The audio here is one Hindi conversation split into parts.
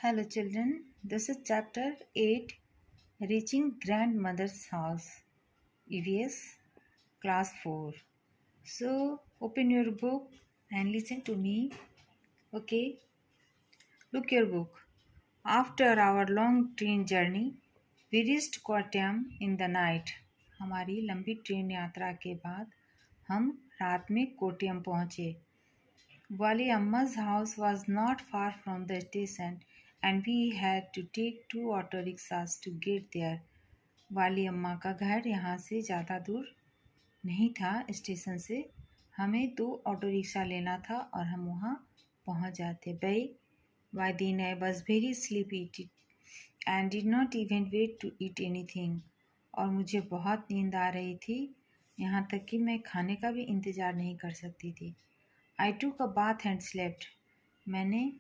Hello, children. This is chapter 8 Reaching Grandmother's House, EVS, class 4. So, open your book and listen to me. Okay, look your book. After our long train journey, we reached Kottayam in the night. हमारी लंबी ट्रेन यात्रा के बाद हम रात में कोट्टयम पहुंचे. Wali Amma's house was not far from the station and we had to take two auto rickshaws to get there. वाली अम्मा का घर यहाँ से ज़्यादा दूर नहीं था स्टेशन से. हमें दो ऑटो रिक्शा लेना था और हम वहाँ पहुँच जाते. By then I was very sleepy and did not even wait to eat anything. और मुझे बहुत नींद आ रही थी, यहाँ तक कि मैं खाने का भी इंतज़ार नहीं कर सकती थी. I took a bath and slept. मैंने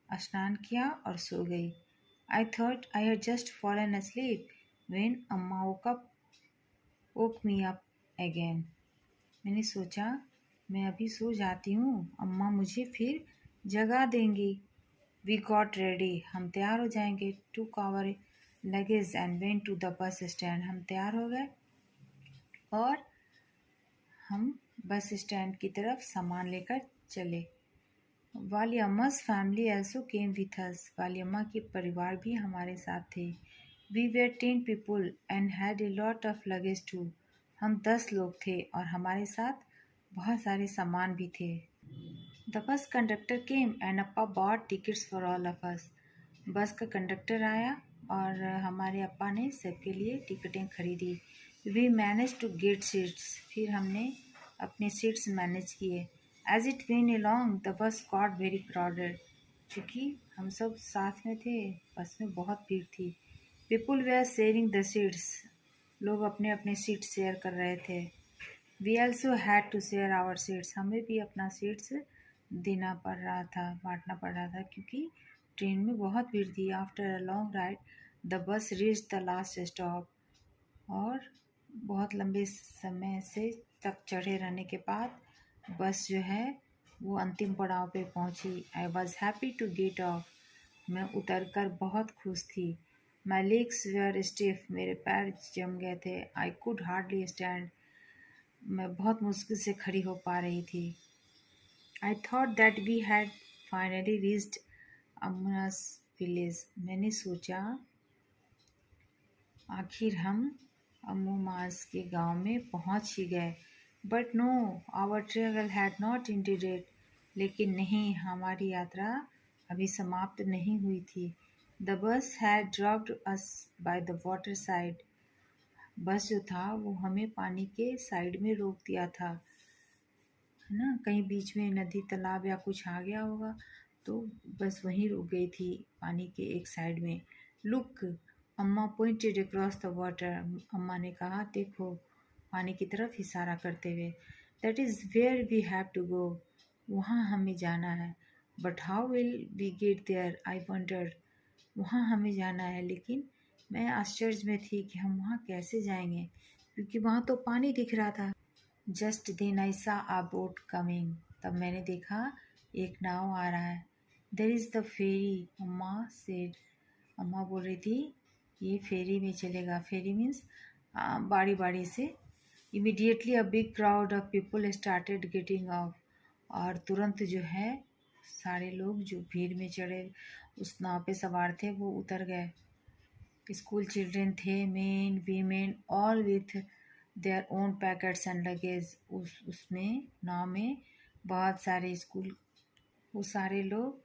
स्नान किया और सो गई. I thought I had just fallen asleep when अम्मा woke me up again. मैंने सोचा मैं अभी सो जाती हूँ, अम्मा मुझे फिर जगा देंगी. We got ready. हम तैयार हो जाएंगे. Took our luggage and went to the bus stand. हम तैयार हो गए और हम बस स्टैंड की तरफ सामान लेकर चले. वाली अम्मा's family also came with us. वाली अम्मा के परिवार भी हमारे साथ थे. We were 10 people and had a lot of luggage too. हम 10 लोग थे और हमारे साथ बहुत सारे सामान भी थे. The bus conductor came and Appa bought tickets for all of us. बस का कंडक्टर आया और हमारे अप्पा ने सबके लिए टिकटें खरीदी. We managed to get seats. फिर हमने अपने सीट्स मैनेज किए. As it went along, the bus got very crowded. क्योंकि हम सब साथ में थे, बस में बहुत भीड़ थी. People were sharing the seats. लोग अपने अपने सीट शेयर कर रहे थे. We also had to share our seats. हमें भी अपना सीट्स देना पड़ रहा था, बांटना पड़ रहा था क्योंकि ट्रेन में बहुत भीड़ थी. After a long ride, the bus reached the last stop. और बहुत लंबे समय से तक चढ़े रहने के बाद बस जो है वो अंतिम पड़ाव पे पहुंची. I was happy to get off. मैं उतरकर बहुत खुश थी. My legs were stiff. मेरे पैर जम गए थे. I could hardly stand. मैं बहुत मुश्किल से खड़ी हो पा रही थी. I thought that we had finally reached Amma's village. मैंने सोचा आखिर हम अम्मू मास के गांव में पहुंच ही गए. But no, our travel had not ended. लेकिन नहीं, हमारी यात्रा अभी समाप्त नहीं हुई थी. The bus had dropped us by the water side. बस जो था वो हमें पानी के साइड में रोक दिया था, है ना. कहीं बीच में नदी तालाब या कुछ आ गया होगा तो बस वहीं रुक गई थी, पानी के एक साइड में. लुक, अम्मा पॉइंटेड अक्रॉस द वाटर. अम्मा ने कहा देखो, पानी की तरफ इशारा करते हुए. That is where we have to go. वहाँ हमें जाना है. But how will we get there, I wondered. वहाँ हमें जाना है, लेकिन मैं आश्चर्य में थी कि हम वहाँ कैसे जाएंगे क्योंकि वहाँ तो पानी दिख रहा था. जस्ट देन आई सा आ बोट कमिंग. तब मैंने देखा एक नाव आ रहा है. देयर इज़ द फेरी, अम्मा सेड. अम्मा बोल रही थी ये फेरी में चलेगा. फेरी मीन्स बारी बारी से. Immediately a big crowd of people started getting off. और तुरंत जो है सारे लोग जो भीड़ में चढ़े उस नाव पे सवार थे वो उतर गए. स्कूल चिल्ड्रेन थे, main women, all with their own packets and luggage. उसमें नाव में बहुत सारे स्कूल, वो सारे लोग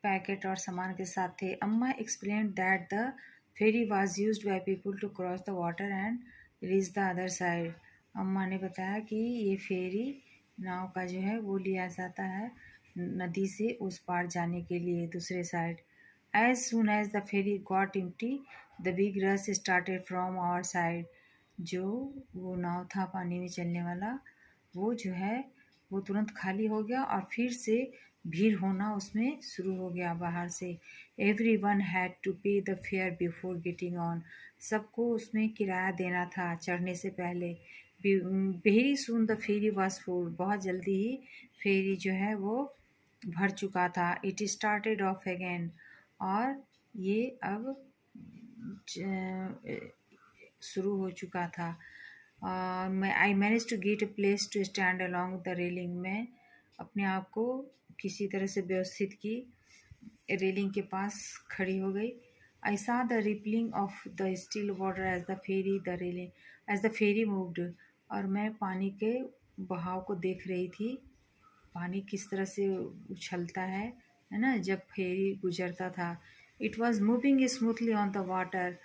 पैकेट और सामान के साथ थे. Amma explain that the ferry was used by people to cross the water and reach the other side. Amma ने बताया कि ये फेरी नाव का जो है वो लिया जाता है नदी से उस पार जाने के लिए दूसरे side. As soon as the ferry got empty, the big rush started from our side. जो वो नाव था पानी में चलने वाला, वो जो है वो तुरंत खाली हो गया और फिर से भीड़ होना उसमें शुरू हो गया बाहर से. Everyone had to pay the fare before getting on. सबको उसमें किराया देना था चढ़ने से पहले. Very soon the ferry was full. बहुत जल्दी ही फेरी जो है वो भर चुका था. It started off again. और ये अब शुरू हो चुका था। मैं I manage to get a place to stand along the railing. में अपने आप को किसी तरह से व्यवस्थित की, रेलिंग के पास खड़ी हो गई। I saw the rippling of the still water as the ferry the railing as the ferry moved. और मैं पानी के बहाव को देख रही थी, पानी किस तरह से उछलता है ना, जब फेरी गुजरता था। It was moving smoothly on the water.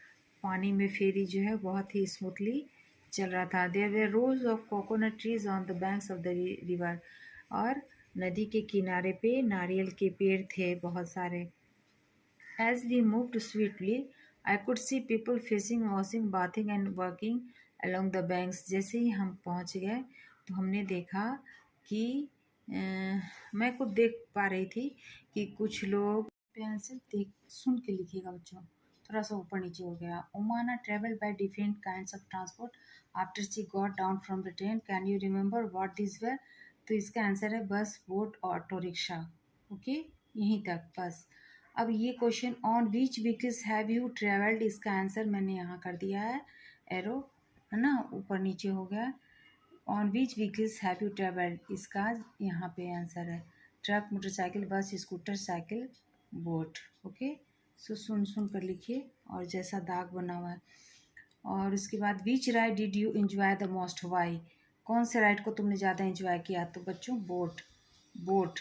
पानी में फेरी जो है बहुत ही स्मूथली चल रहा था। There were rows of coconut trees on the banks of the river. और नदी के किनारे पे नारियल के पेड़ थे बहुत सारे। As we moved swiftly, I could see people fishing, washing, bathing and walking along the banks. जैसे ही हम पहुंच गए तो हमने देखा कि मैं खुद देख पा रही थी कि कुछ लोग पेंसिल देख सुन के लिखिएगा बच्चों, थोड़ा सा ऊपर नीचे हो गया। Omana travel by different kinds of transport after she got down from the train. Can you remember what this were? तो इसका आंसर है बस, बोट, ऑटो रिक्शा। ओके, यहीं तक बस। अब ये question, on which vehicles have you travelled, इसका आंसर मैंने यहाँ कर दिया है, एरो है ना, ऊपर नीचे हो गया। On which vehicles have you travelled, इसका यहाँ पे आंसर है ट्रक, मोटरसाइकिल, बस, स्कूटर, साइकिल, बोट। ओके, सो सुन सुन कर लिखिए और जैसा दाग बना हुआ है। और उसके बाद which ride did you enjoy the most, why, कौन से राइड को तुमने ज़्यादा एंजॉय किया? तो बच्चों बोट, बोट।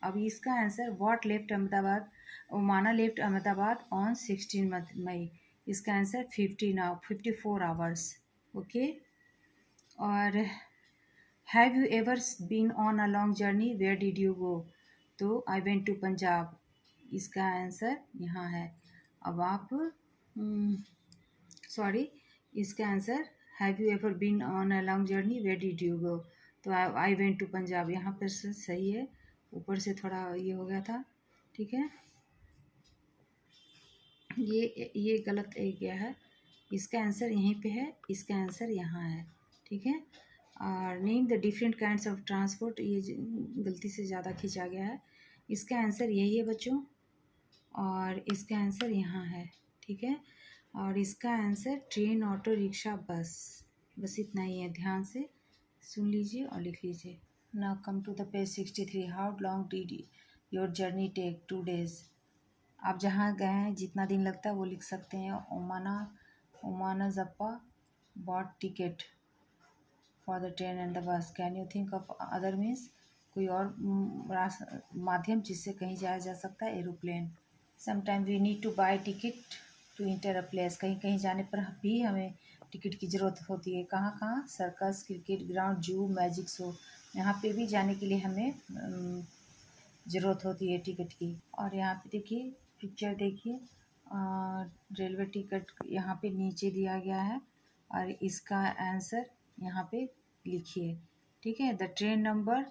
अब इसका answer, what left Ahmedabad, Omana left Ahmedabad on 16 May. इसका आंसर 54 आवर्स। ओके, और have you ever been on a long journey, where did you go? तो आई वेंट टू पंजाब। इसका आंसर यहाँ है। अब आप सॉरी, इसका answer have you ever been on a long journey, where did you go? तो आई वेंट टू पंजाब, यहाँ पर सही है, ऊपर से थोड़ा ये हो गया था। ठीक है, ये गलत एक गया है, इसका आंसर यहीं पे है, इसका आंसर यहाँ है। ठीक है, और name the different kinds of transport, ये गलती से ज़्यादा खींचा गया है। इसका आंसर यही है बच्चों, और इसका आंसर यहाँ है। ठीक है, और इसका आंसर ट्रेन, ऑटो रिक्शा, बस। बस इतना ही है, ध्यान से सुन लीजिए और लिख लीजिए। Now come to the page 63। How long did your journey take? 2 days। आप जहाँ गए हैं जितना दिन लगता है वो लिख सकते हैं। ओमाना जप्पा bought ticket for the train and the bus. Can you think of other means, कोई और माध्यम जिससे कहीं जाया जा सकता है? Aeroplane. Sometime we need to buy ticket to enter a place. कहीं कहीं जाने पर भी हमें टिकट की ज़रूरत होती है। कहाँ कहाँ? सर्कस, क्रिकेट ग्राउंड, जू, मैजिक शो, यहाँ पे भी जाने के लिए हमें ज़रूरत होती है टिकट की। और यहाँ पे देखिए, पिक्चर देखिए, रेलवे टिकट यहाँ पे नीचे दिया गया है और इसका आंसर यहाँ पे लिखिए। ठीक है, द ट्रेन नंबर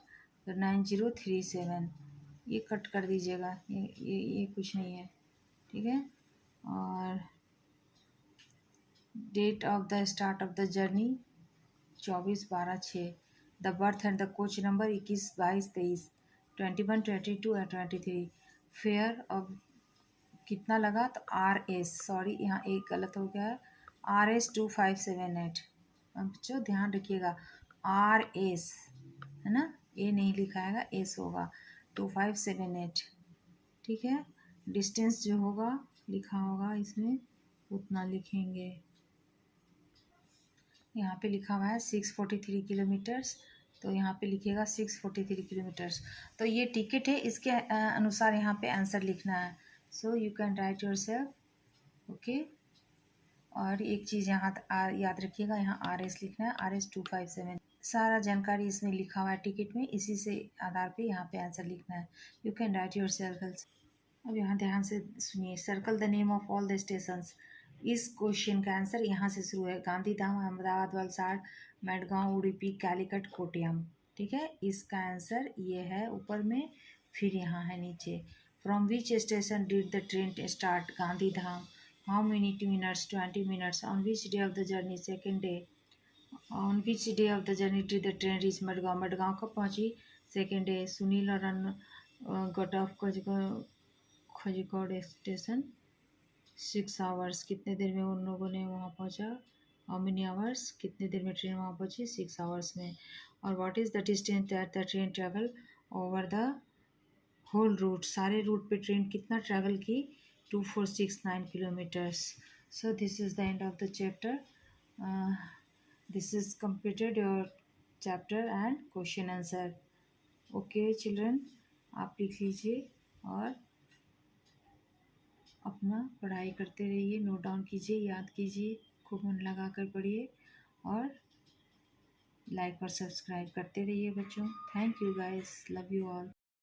9037। ये कट कर दीजिएगा, ये कुछ नहीं है। ठीक है, और date of the start of the journey 24/12/6। The berth and the coach number 21, 22, 23, 21, 22 और 23। फेयर ऑफ कितना लगा? तो RS, सॉरी यहाँ एक गलत हो गया है, RS 2578। बच्चों ध्यान रखिएगा, RS है ना, ए नहीं लिखाएगा, एस होगा, 2578। ठीक है, डिस्टेंस जो होगा लिखा होगा इसमें उतना लिखेंगे। यहाँ पे लिखा हुआ है 643 किलोमीटर्स, तो यहाँ पे लिखिएगा 643 किलोमीटर्स। तो ये टिकट है, इसके अनुसार यहाँ पे आंसर लिखना है। So you can write your self. Okay, और एक चीज़ यहाँ याद रखिएगा, यहाँ RS लिखना है, RS 257। सारा जानकारी इसमें लिखा हुआ है टिकट में, इसी से आधार पे यहाँ पे आंसर लिखना है। You can write your self. अब यहाँ ध्यान से सुनिए, circle the name of all the stations. इस क्वेश्चन का आंसर यहाँ से शुरू है, गांधीधाम, अहमदाबाद, वलसाड़, मेडगांव, उडुपी, कालीकट, कोट्टयम। ठीक है, इसका आंसर ये है ऊपर में, फिर यहाँ है नीचे। From which station did the train start? Gandhidham. How many minutes? 20 minutes. On which day of the journey? Second day. On which day of the journey did the train reach Madgaon? Madgaon कब पहुँची? Second day. सुनील और got off Kozhikode station 6 hours, कितने देर में उन लोगों ने वहाँ पहुँचा। हाउ मेनी आवर्स, कितने देर में ट्रेन वहाँ पहुँची, 6 आवर्स में। और what is the distance that the train travel over the whole route, सारे रूट पे ट्रेन कितना ट्रैवल की, 2469 kilometres. So this is the end of the chapter. This is completed your chapter and question answer. Okay children, आप लिख लीजिए और अपना पढ़ाई करते रहिए, नोट डाउन कीजिए, याद कीजिए, खूब मन लगा कर पढ़िए और लाइक और सब्सक्राइब करते रहिए बच्चों। Thank you guys, love you all.